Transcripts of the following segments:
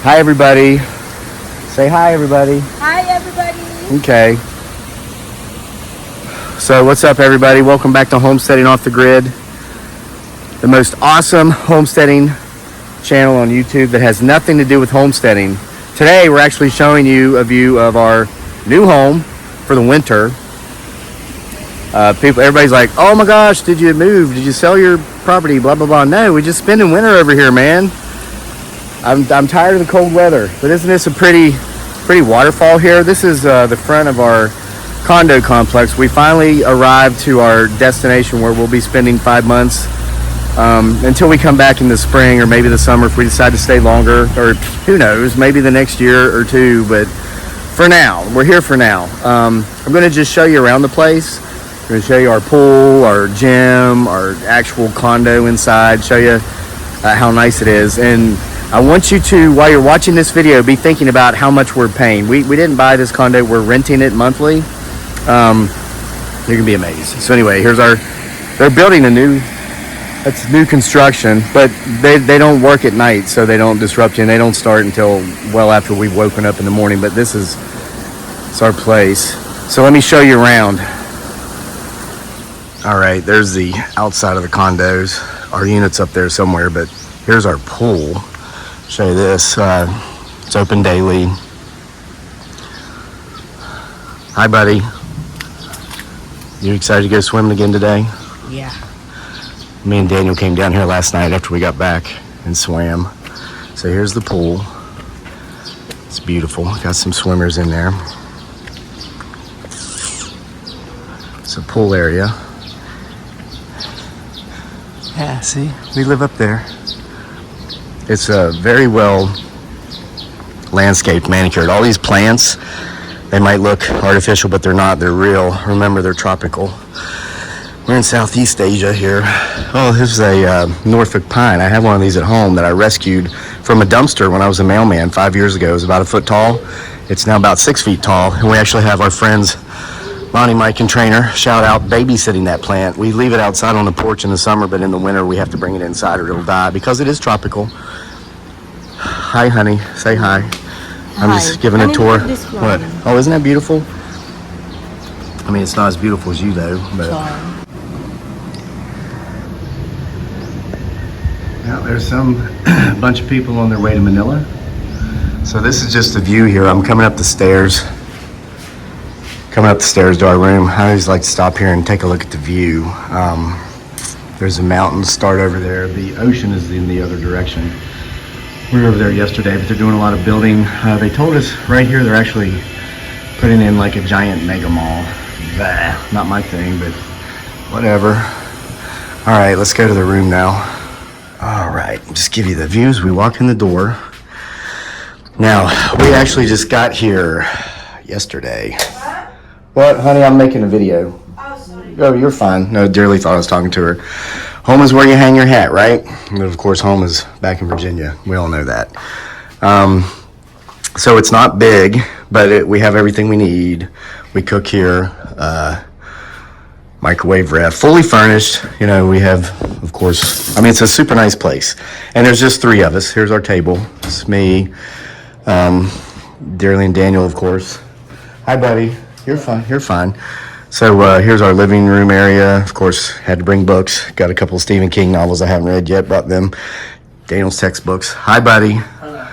Hi, everybody. Say hi, everybody. Hi, everybody. Okay. So what's up, everybody? Welcome back to Homesteading Off the Grid, the most awesome homesteading channel on YouTube that has nothing to do with homesteading. Today, we're actually showing you a view of our new home for the winter. Everybody's like, oh my gosh, did you move? Did you sell your property? Blah, blah, blah. No, we just spending winter over here, man. I'm tired of the cold weather, but isn't this a pretty waterfall here? This is the front of our condo complex. We finally arrived to our destination where we'll be spending 5 months until we come back in the spring or maybe the summer if we decide to stay longer, or who knows, maybe the next year or two. But for now, we're here for now. I'm going to just show you around the place. I'm going to show you our pool, our gym, our actual condo inside, show you how nice it is. And I want you to, while you're watching this video, be thinking about how much we're paying. We didn't buy this condo, we're renting it monthly. You're gonna be amazed. So anyway, they're building it's new construction, but they don't work at night, so they don't disrupt you, and they don't start until well after we've woken up in the morning. But it's our place. So let me show you around. All right, there's the outside of the condos. Our unit's up there somewhere, but here's our pool. Show you this. It's open daily. Hi, buddy. You excited to go swimming again today? Yeah. Me and Daniel came down here last night after we got back and swam. So here's the pool. It's beautiful. Got some swimmers in there. It's a pool area. Yeah, see? We live up there. It's very well landscaped, manicured. All these plants, they might look artificial, but they're not. They're real. Remember, they're tropical. We're in Southeast Asia here. Oh, this is a Norfolk pine. I have one of these at home that I rescued from a dumpster when I was a mailman 5 years ago. It was about a foot tall. It's now about 6 feet tall. And we actually have our friends, Lonnie, Mike, and Trainer, shout out, babysitting that plant. We leave it outside on the porch in the summer, but in the winter we have to bring it inside or it'll die because it is tropical. Hi, honey. Say hi. I'm just giving a tour. What? Oh, isn't that beautiful? I mean, it's not as beautiful as you, though. But now there's some bunch of people on their way to Manila. So this is just the view here. I'm coming up the stairs. To our room. I always like to stop here and take a look at the view. There's a mountain start over there. The ocean is in the other direction. We were over there yesterday, but they're doing a lot of building. They told us right here they're actually putting in like a giant mega mall. Bah, not my thing, but whatever. All right, let's go to the room now. All right, just give you the views. We walk in the door. Now, we actually just got here yesterday. What, honey? I'm making a video. Oh, sorry. Oh, you're fine. No, dearly thought I was talking to her. Home is where you hang your hat, right? And of course, home is back in Virginia. We all know that. So it's not big, but we have everything we need. We cook here. Microwave ref, fully furnished. You know, we have, of course, I mean, it's a super nice place. And there's just 3 of us. Here's our table. It's me, Dearly, and Daniel, of course. Hi, buddy. You're fine. So here's our living room area. Of course, had to bring books. Got a couple of Stephen King novels I haven't read yet. Bought them. Daniel's textbooks. Hi, buddy. Hello.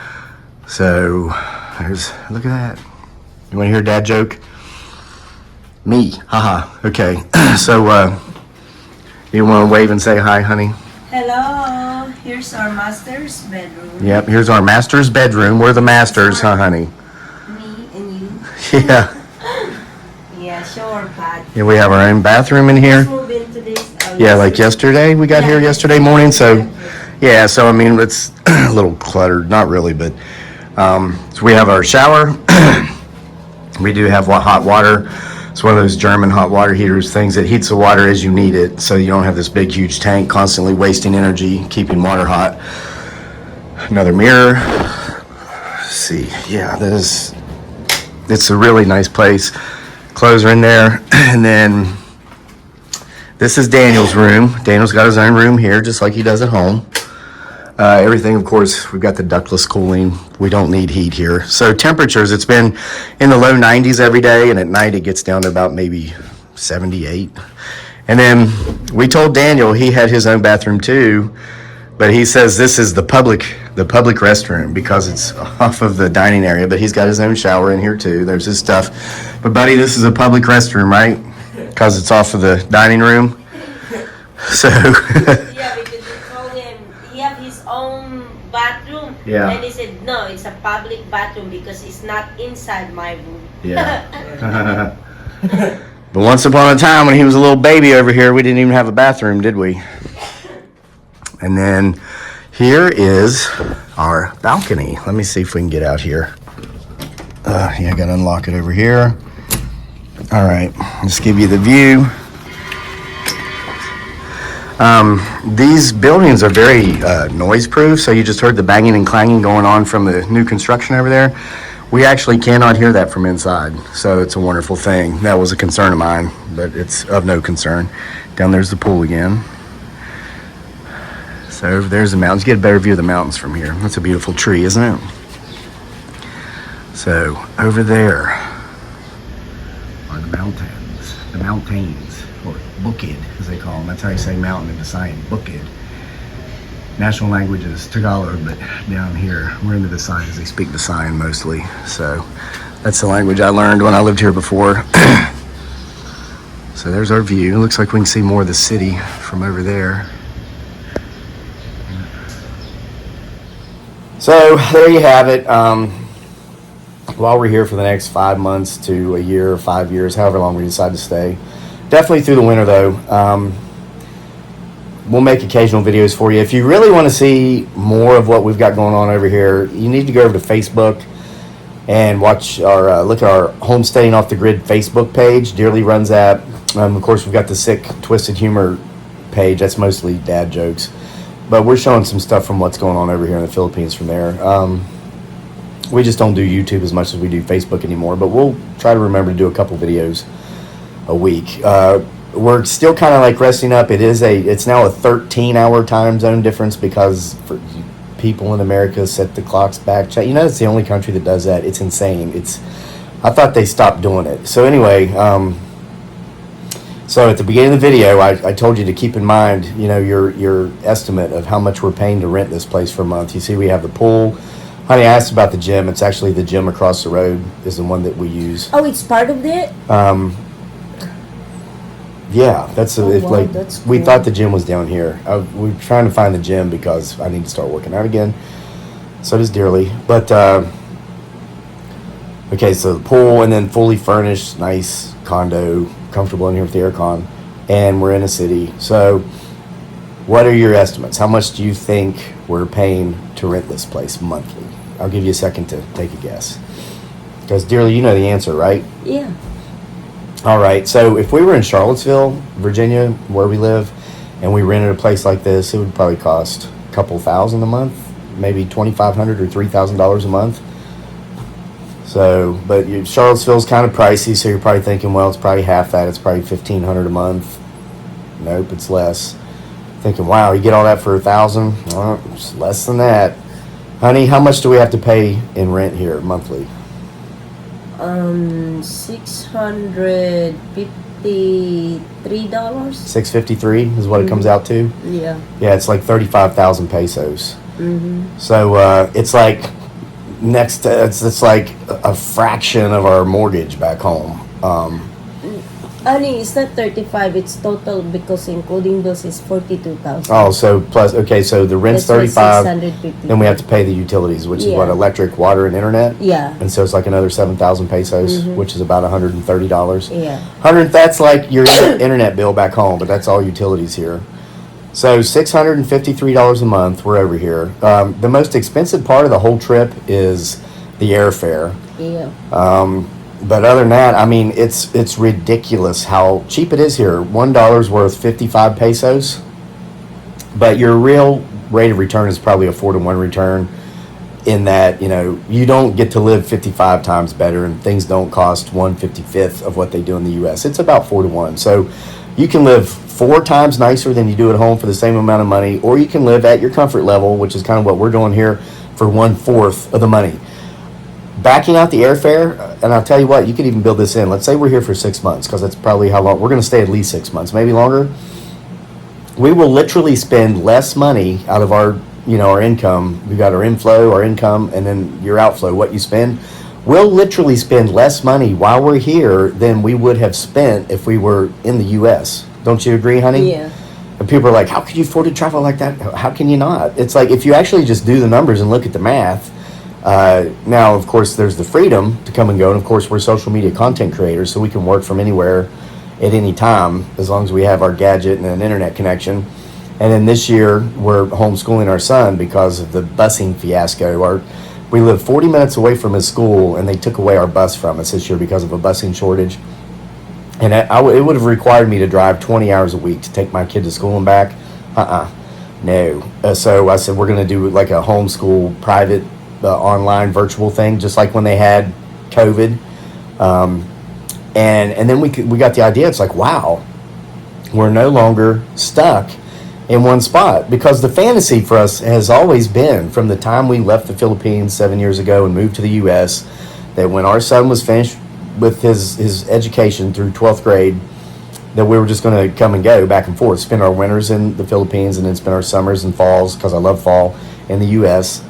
So look at that. You want to hear a dad joke? Me. Haha. Okay. So you want to wave and say hi, honey? Hello. Here's our master's bedroom. Yep. Here's our master's bedroom. We're the masters, huh, honey? Me and you. Yeah. Yeah, shower pad. Yeah, we have our own bathroom in here. Let's move into this. Yeah, like yesterday. We got here yesterday morning, so yeah. So I mean, it's a little cluttered. Not really, but so we have our shower. We do have hot water. It's one of those German hot water heaters things that heats the water as you need it, so you don't have this big, huge tank constantly wasting energy, keeping water hot. Another mirror. Let's see. Yeah, it's a really nice place. Clothes are in there. And then this is Daniel's room. Daniel's got his own room here, just like he does at home. Everything, of course, we've got the ductless cooling. We don't need heat here. So temperatures, it's been in the low 90s every day, and at night it gets down to about maybe 78. And then we told Daniel he had his own bathroom too, but he says this is the public restroom because it's off of the dining area, but he's got his own shower in here too. There's his stuff. But buddy, this is a public restroom, right? Because it's off of the dining room. So Yeah, because we told him he have his own bathroom. Yeah. And he said, no, it's a public bathroom because it's not inside my room. yeah. But once upon a time when he was a little baby over here, we didn't even have a bathroom, did we? And then here is our balcony. Let me see if we can get out here. Yeah, I gotta unlock it over here. All right, let's give you the view. These buildings are very noise-proof, so you just heard the banging and clanging going on from the new construction over there. We actually cannot hear that from inside, so it's a wonderful thing. That was a concern of mine, but it's of no concern. Down there's the pool again. So over there's the mountains. You get a better view of the mountains from here. That's a beautiful tree, isn't it? So over there are the mountains, or bukid, as they call them. That's how you say mountain in Visayan, bukid. National language is Tagalog, but down here, we're in the Visayas. They speak Visayan mostly. So that's the language I learned when I lived here before. So there's our view. It looks like we can see more of the city from over there. So there you have it. While we're here for the next 5 months to a year or 5 years, however long we decide to stay, definitely through the winter though, we'll make occasional videos for you. If you really want to see more of what we've got going on over here, you need to go over to Facebook and watch our look at our Homesteading Off the Grid Facebook page. Dearly runs that. Of course, we've got the Sick Twisted Humor page. That's mostly dad jokes. But we're showing some stuff from what's going on over here in the Philippines from there. We just don't do YouTube as much as we do Facebook anymore, but we'll try to remember to do a couple videos a week. We're still kind of like resting up. It's now a 13-hour time zone difference because for people in America set the clocks back. You know, it's the only country that does that. It's insane. I thought they stopped doing it. So anyway, so at the beginning of the video, I told you to keep in mind, you know, your estimate of how much we're paying to rent this place for a month. You see, we have the pool. Honey, I asked about the gym. It's actually the gym across the road is the one that we use. Oh, it's part of it? Yeah, that's we cool. thought the gym was down here. We're trying to find the gym because I need to start working out again. So does Dearly. But okay, so the pool and then fully furnished, nice condo, comfortable in here with the aircon, and we're in a city. So what are your estimates? How much do you think we're paying to rent this place monthly? I'll give you a second to take a guess. Because Dearly, you know the answer, right? Yeah. All right, so if we were in Charlottesville, Virginia, where we live, and we rented a place like this, it would probably cost a couple $1,000 a month, maybe $2,500 or $3,000 a month. So, but Charlottesville's kind of pricey, so you're probably thinking, well, it's probably half that. It's probably $1,500 a month. Nope, it's less. Thinking, wow, you get all that for $1,000? Well, it's less than that. Honey, how much do we have to pay in rent here monthly? $653. $653 is what it comes out to. Yeah. Yeah, it's like 35,000 pesos. Mm-hmm. So it's like it's like a fraction of our mortgage back home. Honey, it's not 35. It's total because including those is 42,000. Oh, so plus so the rent's That's 35. 650. Then we have to pay the utilities, which is Yeah. what, electric, water, and internet. Yeah. And so it's like another 7,000 pesos, Mhm. which is about $130. Yeah. That's like your internet bill back home, but that's all utilities here. So $653 a month. We're over here. The most expensive part of the whole trip is the airfare. Yeah. But other than that, I mean, it's ridiculous how cheap it is here. $1 worth 55 pesos. But your real rate of return is probably a 4-to-1 return. In that, you know, you don't get to live 55 times better, and things don't cost 1/55th of what they do in the U.S. It's about 4-to-1. So You can live 4 times nicer than you do at home for the same amount of money, or you can live at your comfort level, which is kind of what we're doing here, for 1/4 of the money. Backing out the airfare, and I'll tell you what, you could even build this in. Let's say we're here for 6 months, because that's probably how long we're going to stay, at least 6 months, maybe longer. We will literally spend less money out of our, our income. We got our inflow, our income, and then your outflow, what you spend. We'll literally spend less money while we're here than we would have spent if we were in the U.S. Don't you agree, honey? Yeah. And people are like, how could you afford to travel like that? How can you not? It's like, if you actually just do the numbers and look at the math. Now, of course, there's the freedom to come and go. And, of course, we're social media content creators, so we can work from anywhere at any time as long as we have our gadget and an internet connection. And then this year, we're homeschooling our son because of the busing fiasco. We live 40 minutes away from his school, and they took away our bus from us this year because of a busing shortage. And it would have required me to drive 20 hours a week to take my kid to school and back. No. So I said, we're going to do like a homeschool, private, online, virtual thing, just like when they had COVID. And then we got the idea. It's like, wow, we're no longer stuck in one spot, because the fantasy for us has always been, from the time we left the Philippines 7 years ago and moved to the U.S., that when our son was finished with his education through 12th grade, that we were just going to come and go back and forth, spend our winters in the Philippines and then spend our summers and falls, because I love fall, in the U.S.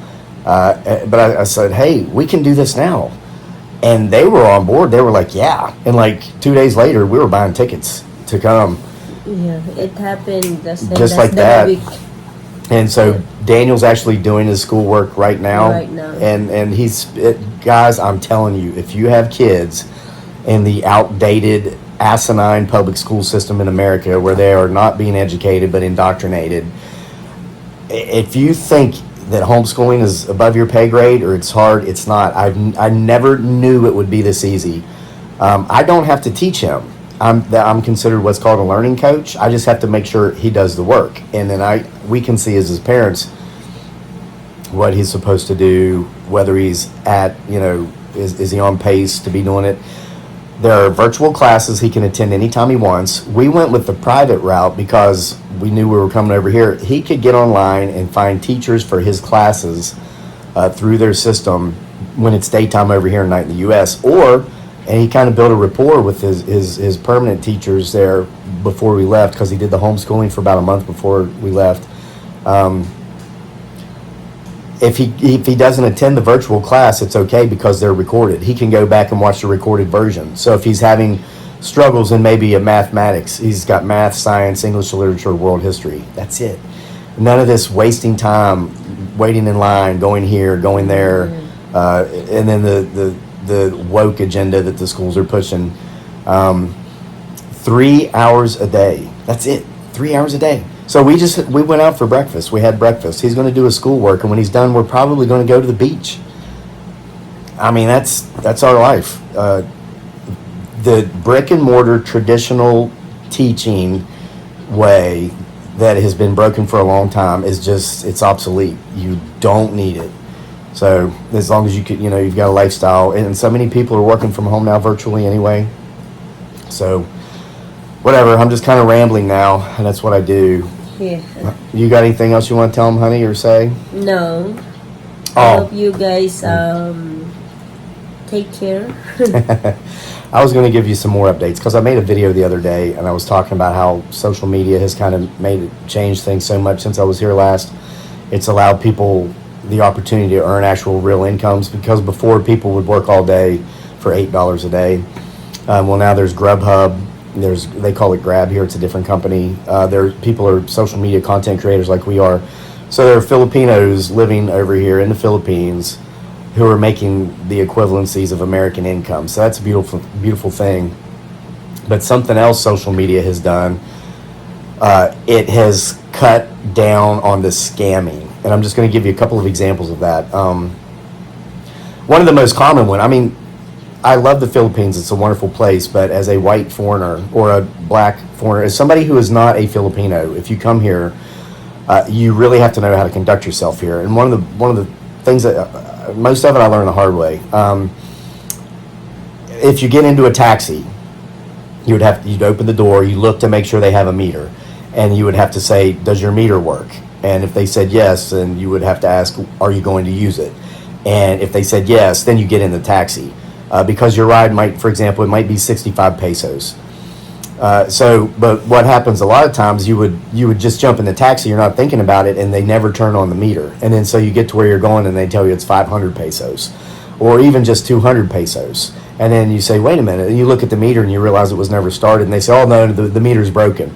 But I said, hey, we can do this now. And they were on board. They were like, yeah. And like 2 days later, we were buying tickets to come. Yeah, it happened just like that. Week. And so Daniel's actually doing his schoolwork right now. And guys, I'm telling you, if you have kids in the outdated, asinine public school system in America, where they are not being educated but indoctrinated, if you think that homeschooling is above your pay grade or it's hard, it's not. I never knew it would be this easy. I don't have to teach him. I'm considered what's called a learning coach. I just have to make sure he does the work, and then we can see as his parents what he's supposed to do, whether he's at, is he on pace to be doing it. There are virtual classes he can attend anytime he wants. We went with the private route because we knew we were coming over here. He could get online and find teachers for his classes through their system when it's daytime over here and night in the U.S. And he kind of built a rapport with his permanent teachers there before we left, because he did the homeschooling for about a month before we left. If he doesn't attend the virtual class, it's okay, because they're recorded. He can go back and watch the recorded version. So if he's having struggles in maybe a mathematics, he's got math, science, English literature, world history. That's it. None of this wasting time, waiting in line, going here, going there, and then the woke agenda that the schools are pushing. 3 hours a day. That's it. 3 hours a day. So we went out for breakfast. We had breakfast. He's going to do his schoolwork, and when he's done, we're probably going to go to the beach. I mean, that's our life. The brick and mortar traditional teaching way that has been broken for a long time it's obsolete. You don't need it. So as long as you could, you've got a lifestyle, and so many people are working from home now virtually anyway. So whatever, I'm just kind of rambling now, and that's what I do. Yeah. You got anything else you want to tell them, honey, or say? No. I hope you guys take care. I was going to give you some more updates, because I made a video the other day, and I was talking about how social media has kind of changed things so much since I was here last. It's allowed people the opportunity to earn actual real incomes, because before people would work all day for $8 a day. Well, now there's Grubhub. They call it Grab here. It's a different company. People are social media content creators like we are. So there are Filipinos living over here in the Philippines who are making the equivalencies of American income. So that's a beautiful, beautiful thing. But something else social media has done, it has cut down on the scamming. And I'm just going to give you a couple of examples of that. One of the most common one, I love the Philippines. It's a wonderful place. But as a white foreigner or a black foreigner, as somebody who is not a Filipino, if you come here, you really have to know how to conduct yourself here. And one of the things that most of it I learned the hard way. If you get into a taxi, you'd open the door, you look to make sure they have a meter, and you would have to say, does your meter work? And if they said yes, then you would have to ask, are you going to use it? And if they said yes, then you get in the taxi. Because your ride might, for example, it might be 65 pesos. But what happens a lot of times, you would just jump in the taxi, you're not thinking about it, and they never turn on the meter. And then so you get to where you're going and they tell you it's 500 pesos or even just 200 pesos. And then you say, wait a minute, and you look at the meter and you realize it was never started, and they say, oh no, the meter's broken.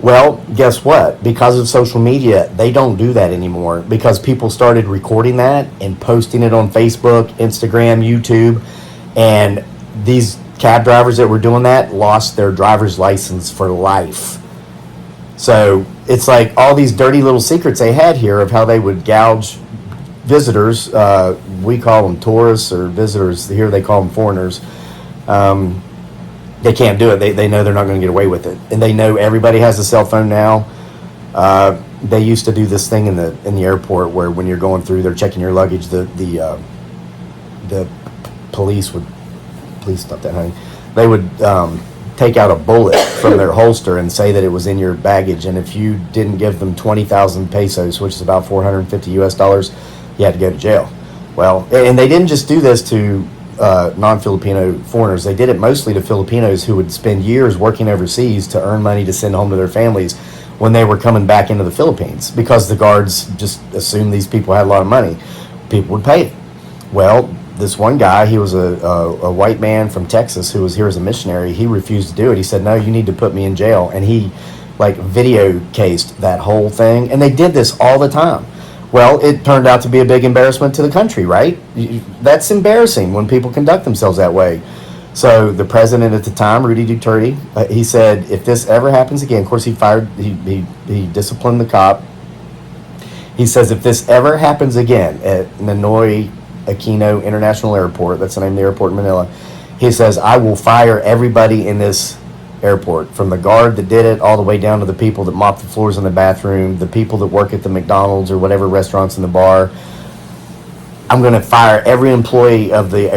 Well, guess what? Because of social media, they don't do that anymore, because people started recording that and posting it on Facebook, Instagram, YouTube, and these cab drivers that were doing that lost their driver's license for life. So it's like all these dirty little secrets they had here of how they would gouge visitors. We call them tourists or visitors. Here they call them foreigners. They can't do it. They know they're not going to get away with it, and they know everybody has a cell phone now. They used to do this thing in the airport where when you're going through, they're checking your luggage. The police would, please stop that, honey. They would take out a bullet from their holster and say that it was in your baggage, and if you didn't give them 20,000 pesos, which is about $450 US, you had to go to jail. Well, and they didn't just do this to non-Filipino foreigners. They did it mostly to Filipinos who would spend years working overseas to earn money to send home to their families when they were coming back into the Philippines, because the guards just assumed these people had a lot of money. People would pay it. Well, this one guy, he was a white man from Texas who was here as a missionary. He refused to do it. He said, no, you need to put me in jail. And he video cased that whole thing. And they did this all the time. Well, it turned out to be a big embarrassment to the country, right? That's embarrassing when people conduct themselves that way. So the president at the time, Rudy Duterte, he said, if this ever happens again, of course he disciplined the cop. He says, if this ever happens again at Ninoy Aquino International Airport, that's the name of the airport in Manila, he says, I will fire everybody in this airport, from the guard that did it all the way down to the people that mop the floors in the bathroom, the people that work at the McDonald's or whatever restaurants in the bar. I'm going to fire every employee of the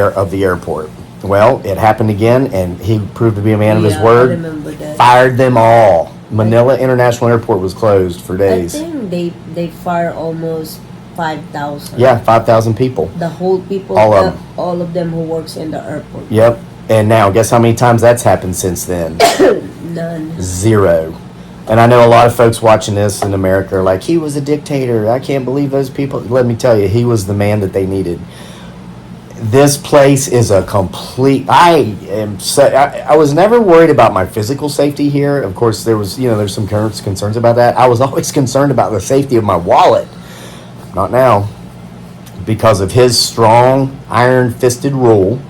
airport. Well, it happened again, and he proved to be a man of his word. I remember that. Fired them all. Manila International Airport was closed for days. I think they fire almost 5,000. Yeah, 5,000 people. The whole people, all of them who works in the airport. Yep. And now, guess how many times that's happened since then? None. 0. And I know a lot of folks watching this in America are like, he was a dictator. I can't believe those people. Let me tell you, he was the man that they needed. This place is a complete. I was never worried about my physical safety here. Of course, there's some concerns about that. I was always concerned about the safety of my wallet. Not now, because of his strong, iron-fisted rule.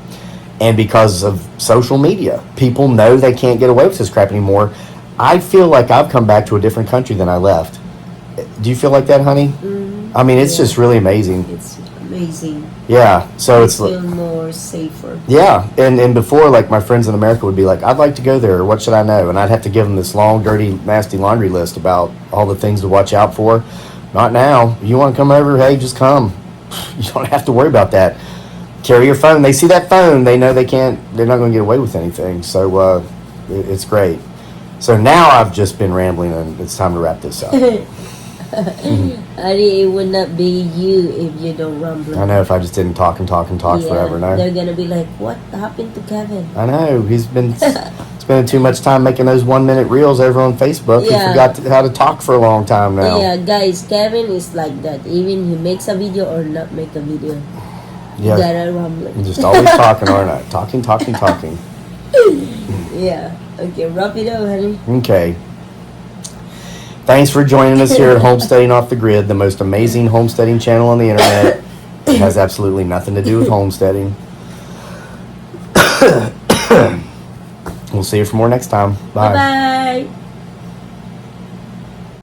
And because of social media, people know they can't get away with this crap anymore. I feel like I've come back to a different country than I left. Do you feel like that, honey? Mm-hmm. I mean, it's just really amazing. It's amazing. Yeah, so I it's feel more safer. Yeah, and before, like, my friends in America would be like, I'd like to go there. What should I know? And I'd have to give them this long, dirty, nasty laundry list about all the things to watch out for. Not now. You want to come over? Hey, just come. You don't have to worry about that. Carry your phone. They see that phone, they know they're not going to get away with anything. So it's great. So now I've just been rambling, and it's time to wrap this up. It would not be you if you don't ramble. I know, if I just didn't talk forever. No? They're going to be like, what happened to Kevin? I know. He's been spending too much time making those 1-minute reels over on Facebook. Yeah. He forgot how to talk for a long time now. Yeah, guys, Kevin is like that. Even he makes a video or not make a video. Yeah. You gotta rumble. I'm just always talking, aren't I? Talking. Yeah. Okay, wrap it up, honey. Okay. Thanks for joining us here at Homesteading Off the Grid, the most amazing homesteading channel on the internet. It has absolutely nothing to do with homesteading. We'll see you for more next time. Bye. Bye-bye.